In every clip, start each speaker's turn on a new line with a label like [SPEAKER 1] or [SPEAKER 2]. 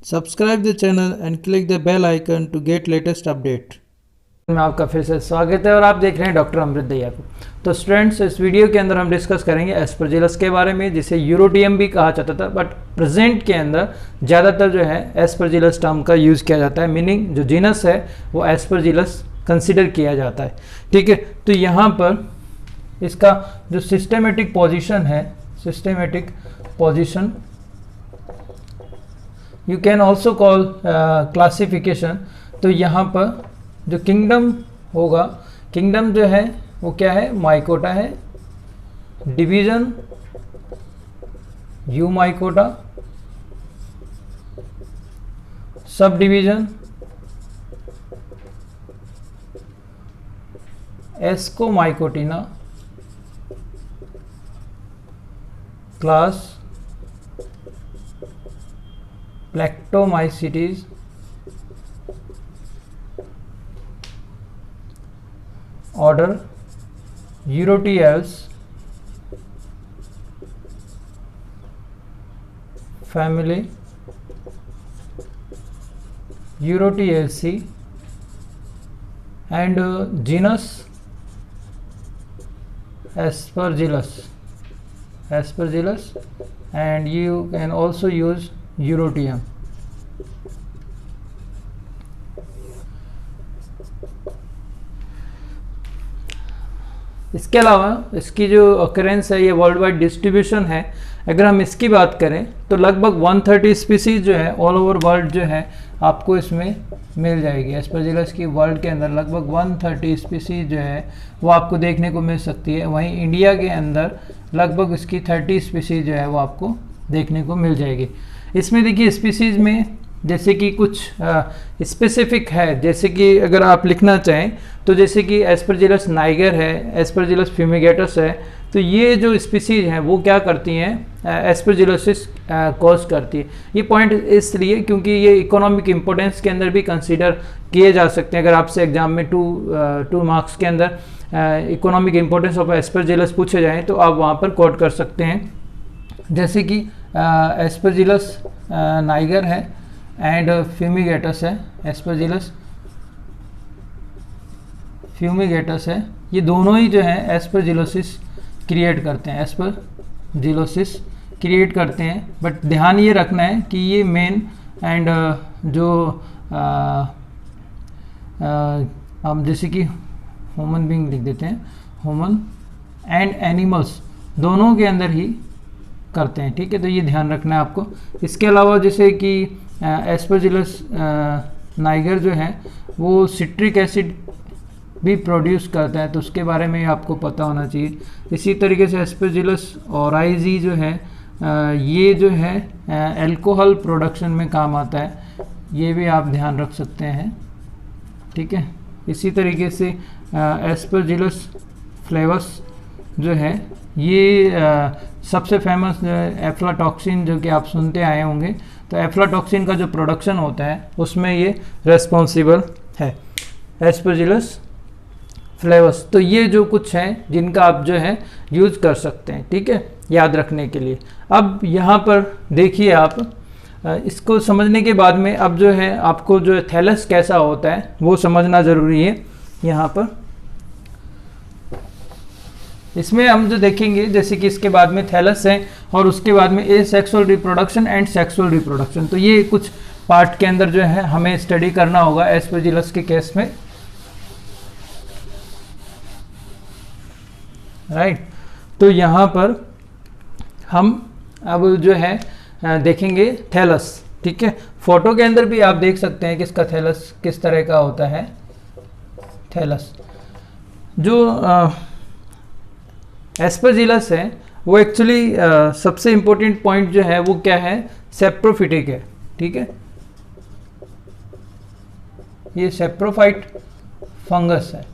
[SPEAKER 1] Subscribe the channel and click the bell icon to get latest update.
[SPEAKER 2] में आपका फिर से स्वागत है और आप देख रहे हैं डॉक्टर अमृत दहिया को। तो स्टूडेंट्स, इस वीडियो के अंदर हम डिस्कस करेंगे एस्परजिलस के बारे में, जिसे यूरोटियम भी कहा जाता था, बट प्रेजेंट के अंदर ज़्यादातर जो है एस्परजिलस टर्म का यूज़ किया जाता है। मीनिंग जो जीनस है वो एस्परजिलस कंसिडर किया जाता है। ठीक है, तो यहाँ पर इसका जो सिस्टेमेटिक पोजिशन है, systematic position you can also call classification. तो यहाँ पर जो किंगडम होगा, किंगडम जो है वो क्या है, माइकोटा है। Division Eumycota, sub division Ascomycotina, class Plectomycetes, order Eurotiales, family Eurotiaceae and genus Aspergillus, Aspergillus, and you can also use Eurotium. इसके अलावा इसकी जो ऑकरेंस है, ये वर्ल्ड वाइड डिस्ट्रीब्यूशन है। अगर हम इसकी बात करें तो लगभग 130 स्पीसीज जो है ऑल ओवर वर्ल्ड जो है आपको इसमें मिल जाएगी। एस्परजिलस की वर्ल्ड के अंदर लगभग 130 स्पीसीज जो है वो आपको देखने को मिल सकती है। वहीं इंडिया के अंदर लगभग इसकी 30 स्पीसीज जो है वो आपको देखने को मिल जाएगी। इसमें देखिए स्पीसीज में जैसे कि कुछ स्पेसिफिक है, जैसे कि अगर आप लिखना चाहें तो जैसे कि एस्परजिलस नाइगर है, एस्परजिलस फ्यूमिगेटस है। तो ये जो स्पीसीज हैं वो क्या करती हैं, एस्परजिलोसिस कॉज करती है। ये पॉइंट इसलिए क्योंकि ये इकोनॉमिक इम्पोर्टेंस के अंदर भी कंसीडर किए जा सकते हैं। अगर आपसे एग्जाम में टू मार्क्स के अंदर इकोनॉमिक इम्पोर्टेंस ऑफ एस्परजिलस पूछे जाएँ तो आप वहाँ पर कोट कर सकते हैं। जैसे कि एस्परजिलस नाइगर है एंड फ्यूमिगेटस है, एस्परजिलस फ्यूमिगेटस है। ये दोनों ही जो है एस्परजिलोसिस क्रिएट करते हैं, एस्परजिलोसिस क्रिएट करते हैं। बट ध्यान ये रखना है कि ये मेन एंड जो हम जैसे कि ह्यूमन बीइंग लिख देते हैं, ह्यूमन एंड एनिमल्स दोनों के अंदर ही करते हैं। ठीक है, तो ये ध्यान रखना है आपको। इसके अलावा जैसे कि एस्परजिलस नाइगर जो है वो सिट्रिक एसिड भी प्रोड्यूस करता है, तो उसके बारे में आपको पता होना चाहिए। इसी तरीके से एस्परजिलस ओराइजी जो है ये जो है अल्कोहल प्रोडक्शन में काम आता है, ये भी आप ध्यान रख सकते हैं। ठीक है, इसी तरीके से एस्परजिलस फ्लेवस जो है ये सबसे फेमस एफ्लाटॉक्सिन जो कि आप सुनते आए होंगे, तो एफ्लाटॉक्सिन का जो प्रोडक्शन होता है उसमें ये रेस्पॉन्सिबल है, एस्परजिलस फ्लेवस। तो ये जो कुछ है जिनका आप जो है यूज़ कर सकते हैं, ठीक है, याद रखने के लिए। अब यहाँ पर देखिए आप इसको समझने के बाद में अब जो है आपको जो थैलस कैसा होता है वो समझना ज़रूरी है। यहाँ पर इसमें हम जो देखेंगे जैसे कि इसके बाद में थैलस है और उसके बाद में ए sexual reproduction and sexual reproduction. तो ये कुछ पार्ट के अंदर जो है हमें स्टडी करना होगा एस्परजिलस के केस में, राइट। तो यहाँ पर हम अब जो है देखेंगे थैलस। ठीक है, फोटो के अंदर भी आप देख सकते हैं कि इसका थैलस किस तरह का होता है। थैलस जो एस्परजिलस है वो एक्चुअली सबसे इम्पोर्टेंट पॉइंट जो है वो क्या है, सेप्रोफिटिक है। ठीक है, ये सेप्रोफाइट फंगस है।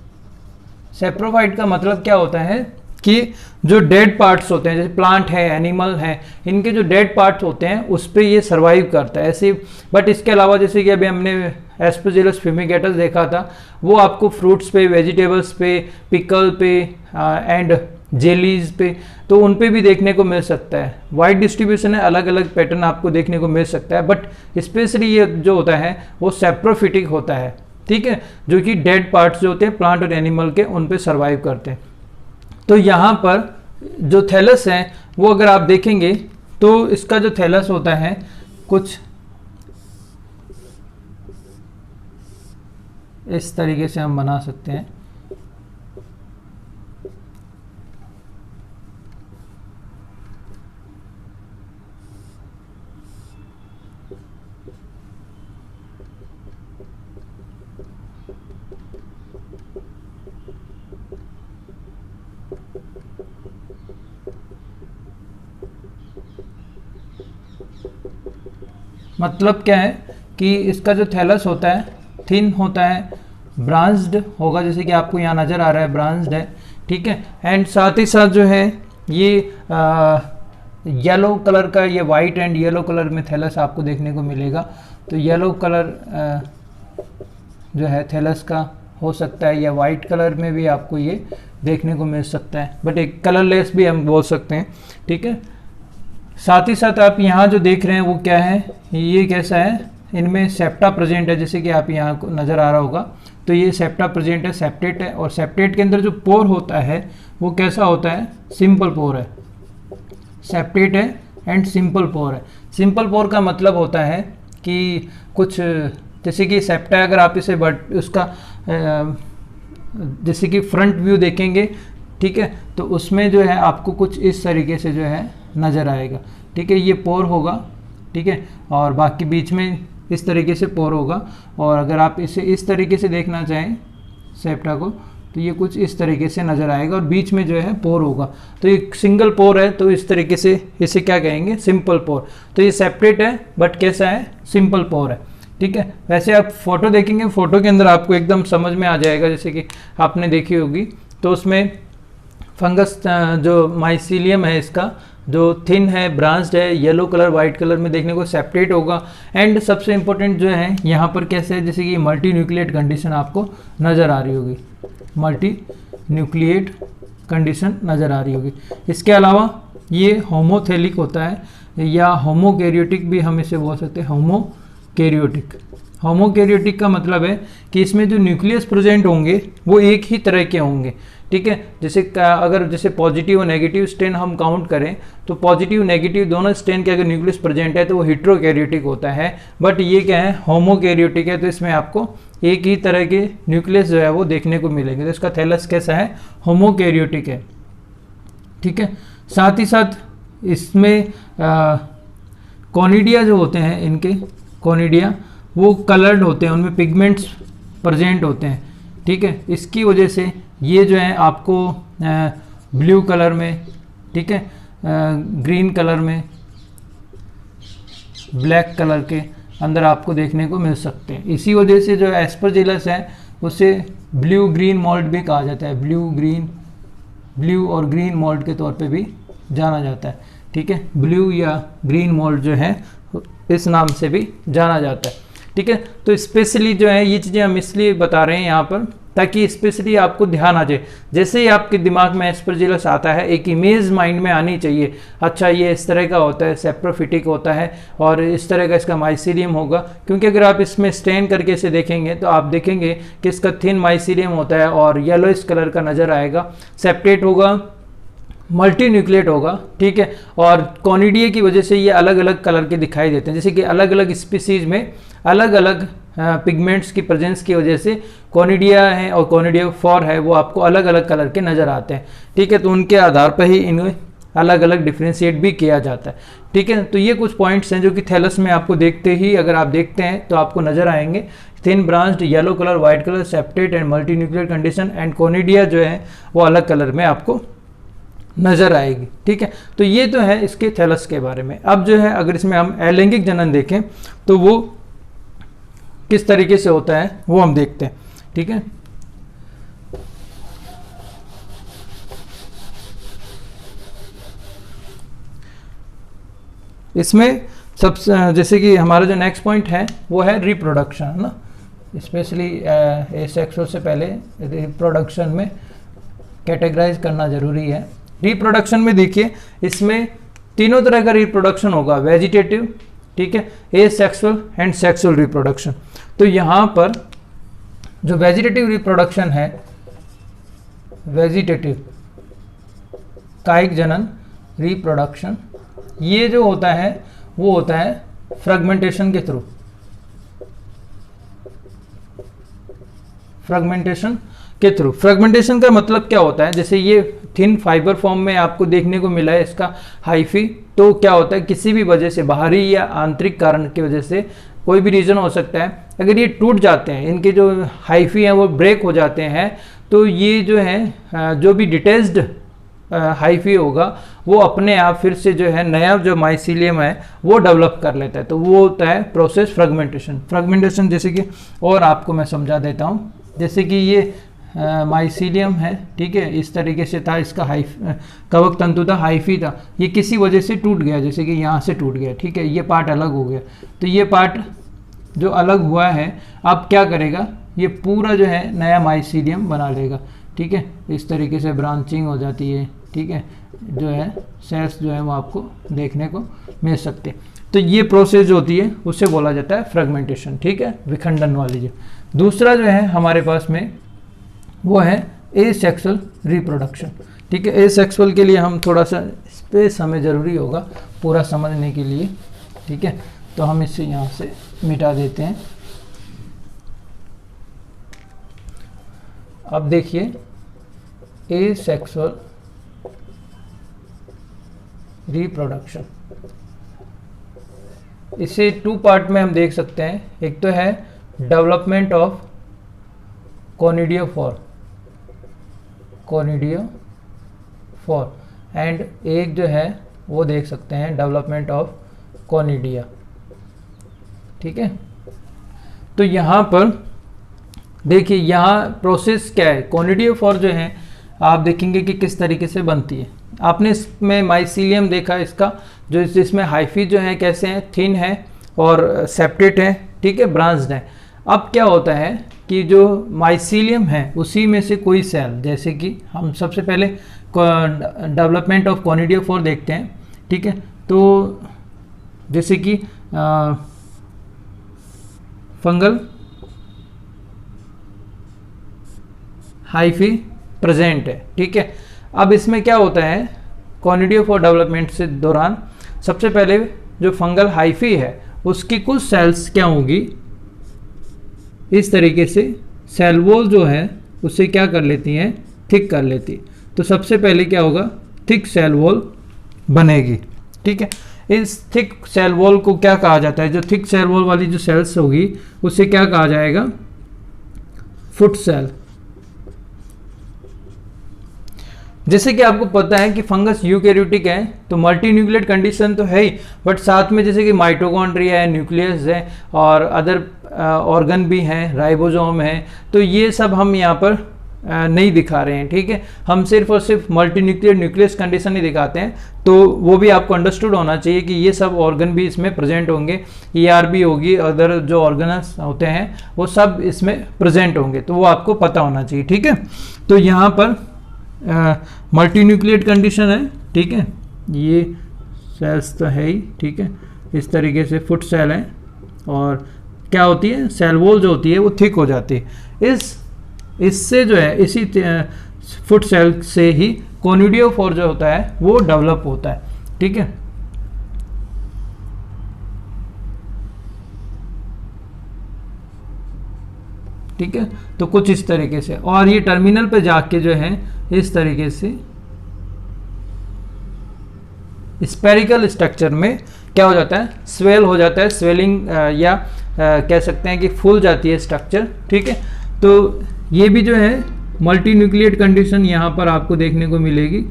[SPEAKER 2] सेप्रोफाइट का मतलब क्या होता है कि जो डेड पार्ट्स होते हैं, जैसे प्लांट है, एनिमल है, इनके जो डेड पार्ट्स होते हैं उस पर ये सर्वाइव करता है ऐसे। बट इसके अलावा जैसे कि अभी हमने एस्परजिलस फ्यूमिगेटस देखा था, वो आपको फ्रूट्स पे, वेजिटेबल्स पे, पिकल पे एंड जेलीज पे, तो उन पे भी देखने को मिल सकता है। वाइड डिस्ट्रीब्यूशन है, अलग अलग पैटर्न आपको देखने को मिल सकता है, बट स्पेशली ये जो होता है वो सेप्रोफिटिक होता है, ठीक है, जो कि डेड पार्ट्स जो होते हैं प्लांट और एनिमल के, उन पे सर्वाइव करते हैं। तो यहाँ पर जो थैलस है वो अगर आप देखेंगे तो इसका जो थैलस होता है कुछ इस तरीके से हम बना सकते हैं। मतलब क्या है कि इसका जो थैलस होता है थिन होता है, ब्रांच्ड होगा, जैसे कि आपको यहाँ नज़र आ रहा है ब्रांच्ड है, ठीक है। एंड साथ ही साथ जो है ये येलो कलर का, ये वाइट एंड येलो कलर में थैलस आपको देखने को मिलेगा। तो येलो कलर जो है थैलस का हो सकता है, या वाइट कलर में भी आपको ये देखने को मिल सकता है, बट एक कलरलेस भी हम बोल सकते हैं, ठीक है। साथ ही साथ आप यहाँ जो देख रहे हैं वो क्या है, ये कैसा है, इनमें सेप्टा प्रेजेंट है, जैसे कि आप यहाँ को नज़र आ रहा होगा। तो ये सेप्टा प्रेजेंट है, सेप्टेट है, और सेप्टेट के अंदर जो पोर होता है वो कैसा होता है, सिंपल पोर है। सेप्टेट है एंड सिंपल पोर है। सिंपल पोर का मतलब होता है कि कुछ जैसे कि सेप्टा, अगर आप इसे उसका जैसे कि फ्रंट व्यू देखेंगे, ठीक है, तो उसमें जो है आपको कुछ इस तरीके से जो है नज़र आएगा, ठीक है, ये पोर होगा, ठीक है, और बाकी बीच में इस तरीके से पोर होगा। और अगर आप इसे इस तरीके से देखना चाहें सेप्टा को, तो ये कुछ इस तरीके से नज़र आएगा और बीच में जो है पोर होगा। तो ये सिंगल पोर है, तो इस तरीके से इसे क्या कहेंगे, सिंपल पोर। तो ये सेपरेट है बट कैसा है, सिंपल पोर है, ठीक है। वैसे आप फोटो देखेंगे, फोटो के अंदर आपको एकदम समझ में आ जाएगा, जैसे कि आपने देखी होगी। तो उसमें फंगस जो माइसीलियम है इसका जो थिन है, ब्रांच्ड है, येलो कलर वाइट कलर में देखने को सेपरेट होगा। एंड सबसे इम्पोर्टेंट जो है यहाँ पर कैसे है, जैसे कि मल्टी न्यूक्लिएट कंडीशन आपको नज़र आ रही होगी, मल्टी न्यूक्लिएट कंडीशन नज़र आ रही होगी। इसके अलावा ये होमोथेलिक होता है या होमोकैरियोटिक भी हम इसे बोल सकते हैं, होमोकैरियोटिक। होमोकैरियोटिक का मतलब है कि इसमें जो न्यूक्लियस प्रेजेंट होंगे वो एक ही तरह के होंगे, ठीक है। जैसे अगर जैसे पॉजिटिव और नेगेटिव स्ट्रेन हम काउंट करें तो पॉजिटिव नेगेटिव दोनों स्ट्रेन के अगर न्यूक्लियस प्रेजेंट है तो वो हेट्रोकैरियोटिक होता है। बट ये क्या है, होमोकैरियोटिक है, तो इसमें आपको एक ही तरह के न्यूक्लियस जो है वो देखने को मिलेंगे। तो इसका थैलस कैसा है, होमोकैरियोटिक है, ठीक है। साथ ही साथ इसमें कॉनिडिया जो होते हैं, इनके कॉनिडिया वो कलर्ड होते हैं, उनमें पिगमेंट्स प्रेजेंट होते हैं, ठीक है। इसकी वजह से ये जो है आपको ब्लू कलर में, ठीक है, ग्रीन कलर में, ब्लैक कलर के अंदर आपको देखने को मिल सकते हैं। इसी वजह से जो एस्परजिलस है उसे ब्लू ग्रीन मोल्ड भी कहा जाता है, ब्लू और ग्रीन मोल्ड के तौर पे भी जाना जाता है, ठीक है। ब्लू या ग्रीन मोल्ड जो है इस नाम से भी जाना जाता है, ठीक है। तो स्पेशली जो है ये चीज़ें हम इसलिए बता रहे हैं यहाँ पर ताकि स्पेशली आपको ध्यान आ जाए। जैसे ही आपके दिमाग में एस्परजिलस आता है एक इमेज माइंड में आनी चाहिए, अच्छा ये इस तरह का होता है, सेप्रोफिटिक होता है और इस तरह का इसका माइसीलियम होगा। क्योंकि अगर आप इसमें स्टेन करके इसे देखेंगे तो आप देखेंगे कि इसका थिन माइसीलियम होता है और येलोइश कलर का नज़र आएगा, सेपरेट होगा, मल्टी न्यूक्लिएट होगा, ठीक है। और कॉनिडिया की वजह से ये अलग अलग कलर के दिखाई देते हैं, जैसे कि अलग अलग स्पीसीज में अलग अलग पिगमेंट्स की प्रेजेंस की वजह से कॉनिडिया है और कॉनिडिया फॉर है वो आपको अलग अलग कलर के नज़र आते हैं, ठीक है। तो उनके आधार पर ही इन्हें अलग अलग डिफ्रेंशिएट भी किया जाता है, ठीक है। तो ये कुछ पॉइंट्स हैं जो कि थैलस में आपको देखते ही अगर आप देखते हैं तो आपको नज़र आएंगे, thin branched, yellow colour, white colour, septate and multi nuclear condition, and conidia जो है वो अलग कलर में आपको नज़र आएगी, ठीक है। तो ये तो है इसके थैलस के बारे में। अब जो है अगर इसमें हम अलैंगिक जनन देखें तो वो किस तरीके से होता है वो हम देखते हैं, ठीक है। इसमें सबसे जैसे कि हमारा जो नेक्स्ट पॉइंट है वो है रिप्रोडक्शन, है ना। स्पेशली एसेक्सुअल से पहले रिप्रोडक्शन में कैटेगराइज करना ज़रूरी है। रिप्रोडक्शन में देखिए इसमें तीनों तरह का रिप्रोडक्शन होगा, वेजिटेटिव, ठीक है, एसेक्सुअल एंड सेक्सुअल रिप्रोडक्शन। तो यहाँ पर जो वेजिटेटिव रिप्रोडक्शन है, वेजिटेटिव कायिक जनन रिप्रोडक्शन, ये जो होता है वो होता है फ्रेगमेंटेशन के थ्रू। फ्रेगमेंटेशन के थ्रू, फ्रेगमेंटेशन का मतलब क्या होता है, जैसे ये थिन फाइबर फॉर्म में आपको देखने को मिला है इसका हाइफी, तो क्या होता है किसी भी वजह से, बाहरी या आंतरिक कारण की वजह से, कोई भी रीजन हो सकता है, अगर ये टूट जाते हैं, इनके जो हाइफी हैं वो ब्रेक हो जाते हैं, तो ये जो है जो भी डिटेच्ड हाइफी होगा वो अपने आप फिर से जो है नया जो माइसीलियम है वो डेवलप कर लेता है। तो वो होता है प्रोसेस फ्रेगमेंटेशन। फ्रेगमेंटेशन जैसे कि और आपको मैं समझा देता हूँ, जैसे कि ये माइसीलियम है, ठीक है, इस तरीके से था, इसका कवक तंतु था, हाइफी था, ये किसी वजह से टूट गया, जैसे कि यहाँ से टूट गया, ठीक है, ये पार्ट अलग हो गया। तो ये पार्ट जो अलग हुआ है अब क्या करेगा, ये पूरा जो है नया माइसीलियम बना लेगा, ठीक है, इस तरीके से ब्रांचिंग हो जाती है, ठीक है, जो है सेल्स जो है वो आपको देखने को मिल सकते हैं। तो ये प्रोसेस जो होती है उसे बोला जाता है फ्रेगमेंटेशन, ठीक है, विखंडन वाली। जो दूसरा जो है हमारे पास में वो है एसेक्सुअल रिप्रोडक्शन, ठीक है। एसेक्सुअल के लिए हम थोड़ा सा स्पेस हमें ज़रूरी होगा पूरा समझने के लिए, ठीक है, तो हम इसे यहाँ से मिटा देते हैं। अब देखिए एसेक्सुअल रिप्रोडक्शन, इसे टू पार्ट में हम देख सकते हैं। एक तो है डेवलपमेंट ऑफ कोनिडियोफोर एंड एक जो है वो देख सकते हैं डेवलपमेंट ऑफ कोनिडिया, ठीक है। तो यहाँ पर देखिए यहाँ प्रोसेस क्या है, कोनिडियोफोर जो है आप देखेंगे कि किस तरीके से बनती है। आपने इसमें माइसीलियम देखा, इसका जो इसमें हाइफी जो है कैसे हैं, थिन है और सेप्टेट है, ठीक है, ब्रांच्ड है। अब क्या होता है कि जो माइसीलियम है उसी में से कोई सेल, जैसे कि हम सबसे पहले डेवलपमेंट ऑफ कोनिडियोफोर देखते हैं, ठीक है। तो जैसे कि फंगल हाइफी प्रेजेंट है, ठीक है। अब इसमें क्या होता है कोनिडियोफोर डेवलपमेंट से दौरान सबसे पहले जो फंगल हाइफी है उसकी कुछ सेल्स क्या होगी, इस तरीके से सेल वॉल जो है उसे क्या कर लेती हैं, थिक कर लेती है। तो सबसे पहले क्या होगा, थिक सेल वॉल बनेगी, ठीक है। इस थिक सेल वॉल को क्या कहा जाता है, जो थिक सेल वॉल वाली जो सेल्स होगी उसे क्या कहा जाएगा, फुट सेल। जैसे कि आपको पता है कि फंगस यूकैरियोटिक है तो मल्टी न्यूक्लिएट कंडीशन तो है ही, बट साथ में जैसे कि माइटोकॉन्ड्रिया है, न्यूक्लियस है और अदर ऑर्गन भी हैं, राइबोसोम है, तो ये सब हम यहाँ पर नहीं दिखा रहे हैं, ठीक है। हम सिर्फ और सिर्फ मल्टी न्यूक्लिएट न्यूक्लियस कंडीशन ही दिखाते हैं। तो वो भी आपको अंडरस्टूड होना चाहिए कि ये सब ऑर्गन भी इसमें प्रेजेंट होंगे, ER भी होगी, अदर जो ऑर्गन्स होते हैं वो सब इसमें प्रेजेंट होंगे, तो वो आपको पता होना चाहिए, ठीक है। तो यहाँ पर मल्टी न्यूक्लिएट कंडीशन है, ठीक है, ये सेल्स तो है ही, ठीक है, इस तरीके से फुट सेल है और क्या होती है, सेल वॉल जो होती है वो थिक हो जाती है। इससे जो है इसी फुट सेल से ही कोनिडियोफोर जो होता है वो डेवलप होता है, ठीक है। ठीक है, तो कुछ इस तरीके से, और ये टर्मिनल पे जाके जो है इस तरीके से स्पेरिकल स्ट्रक्चर में क्या हो जाता है, स्वेल हो जाता है, स्वेलिंग या कह सकते हैं कि फूल जाती है स्ट्रक्चर, ठीक है। तो ये भी जो है मल्टी न्यूक्लिएट कंडीशन यहाँ पर आपको देखने को मिलेगी।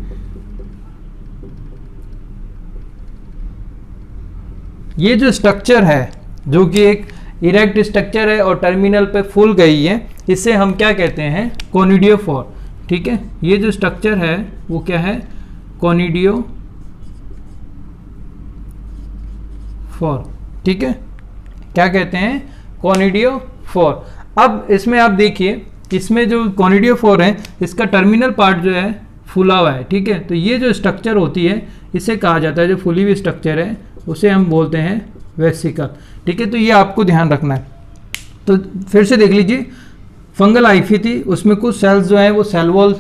[SPEAKER 2] ये जो स्ट्रक्चर है जो कि एक इरेक्ट स्ट्रक्चर है और टर्मिनल पे फूल गई है, इसे हम क्या कहते हैं, कोनिडियोफोर, ठीक है। ये जो स्ट्रक्चर है वो क्या है, कोनिडियोफोर, ठीक है, क्या कहते हैं, कोनिडियोफोर। अब इसमें आप देखिए, इसमें जो कोनिडियोफोर है इसका टर्मिनल पार्ट जो है फूला हुआ है, ठीक है। तो ये जो स्ट्रक्चर होती है इसे कहा जाता है, जो फूली हुई स्ट्रक्चर है उसे हम बोलते हैं वेसिकल, ठीक है। तो ये आपको ध्यान रखना है। तो फिर से देख लीजिए, फंगल हाइफी थी, उसमें कुछ सेल्स जो है वो सेल वॉल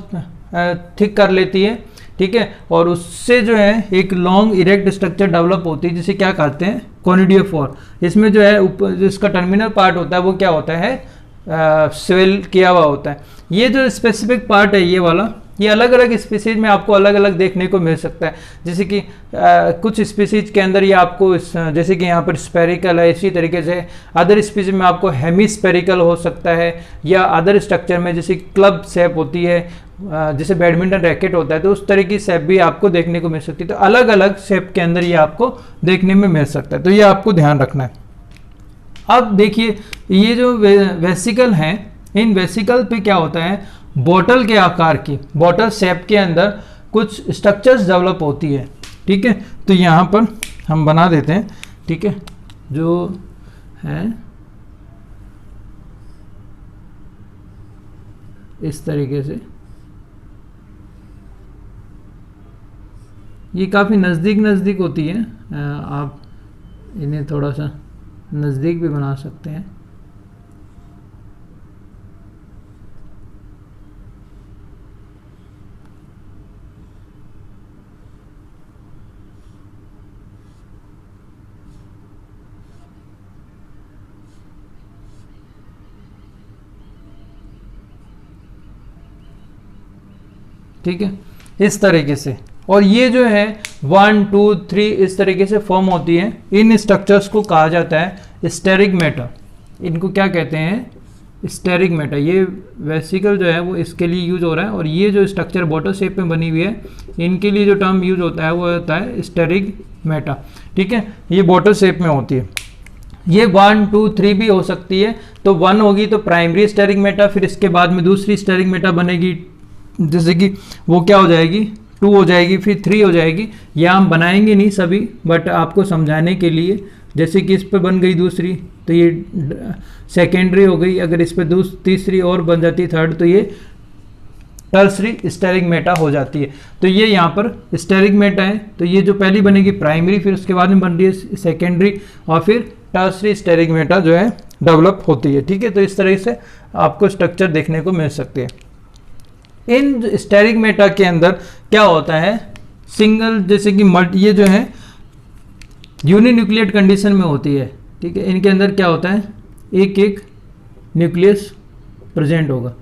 [SPEAKER 2] थिक कर लेती है, ठीक है, और उससे जो है एक लॉन्ग इरेक्ट स्ट्रक्चर डेवलप होती है जिसे क्या कहते हैं कॉनिडियोफोर। इसमें जो है ऊपर जो इसका टर्मिनल पार्ट होता है वो क्या होता है स्वेल किया हुआ होता है। ये जो स्पेसिफिक पार्ट है ये वाला, ये अलग अलग स्पीसीज में आपको अलग अलग देखने को मिल सकता है। जैसे कि कुछ स्पीसीज के अंदर ये आपको जैसे कि यहाँ पर स्पेरिकल है, इसी तरीके से अदर स्पीसीज में आपको हेमी स्पेरिकल हो सकता है, या अदर स्ट्रक्चर में जैसे क्लब शेप होती है, जैसे बैडमिंटन रैकेट होता है, तो उस तरह की शेप भी आपको देखने को मिल सकती है। तो अलग अलग शेप के अंदर ये आपको देखने में मिल सकता है, तो ये आपको ध्यान रखना है। अब देखिए ये जो वेसिकल हैं, इन वेसिकल पे क्या होता है, बॉटल के आकार की, बॉटल शेप के अंदर कुछ स्ट्रक्चर्स डेवलप होती है, ठीक है। तो यहाँ पर हम बना देते हैं, ठीक है, जो है इस तरीके से, ये काफ़ी नज़दीक होती है, आप इन्हें थोड़ा सा नज़दीक भी बना सकते हैं। ठीक है, इस तरीके से, और ये जो है 1 2 3 इस तरीके से फॉर्म होती है। इन स्ट्रक्चर्स को कहा जाता है स्टेरिगमेटा। इनको क्या कहते हैं स्टेरिगमेटा। ये वेसिकल जो है वो इसके लिए यूज हो रहा है, और ये जो स्ट्रक्चर बॉटल शेप में बनी हुई है इनके लिए जो टर्म यूज होता है वो होता है स्टेरिगमेटा, ठीक है। ये बॉटल शेप में होती है। ये 1 2 3 भी हो सकती है। तो 1 होगी तो प्राइमरी स्टेरिगमेटा, फिर इसके बाद में दूसरी स्टेरिगमेटा बनेगी, जैसे कि वो क्या हो जाएगी 2 हो जाएगी, फिर 3 हो जाएगी। या हम बनाएंगे नहीं सभी, बट आपको समझाने के लिए, जैसे कि इस पर बन गई दूसरी तो ये सेकेंडरी हो गई, अगर इस पर तीसरी और बन जाती थर्ड तो ये टर्सरी स्टेरिगमेटा हो जाती है। तो ये यहाँ पर स्टेरिगमेटा है, तो ये जो पहली बनेगी प्राइमरी, फिर उसके बाद में बन रही है सेकेंडरी, और फिर टर्सरी स्टेरिगमेटा जो है डेवलप होती है, ठीक है। तो इस तरह से आपको स्ट्रक्चर देखने को मिल सकते हैं। इन स्टेरिगमेटा के अंदर क्या होता है, सिंगल जैसे कि ये जो है यूनिन्यूक्लिएट कंडीशन में होती है, ठीक है। इनके अंदर क्या होता है एक एक न्यूक्लियस प्रेजेंट होगा,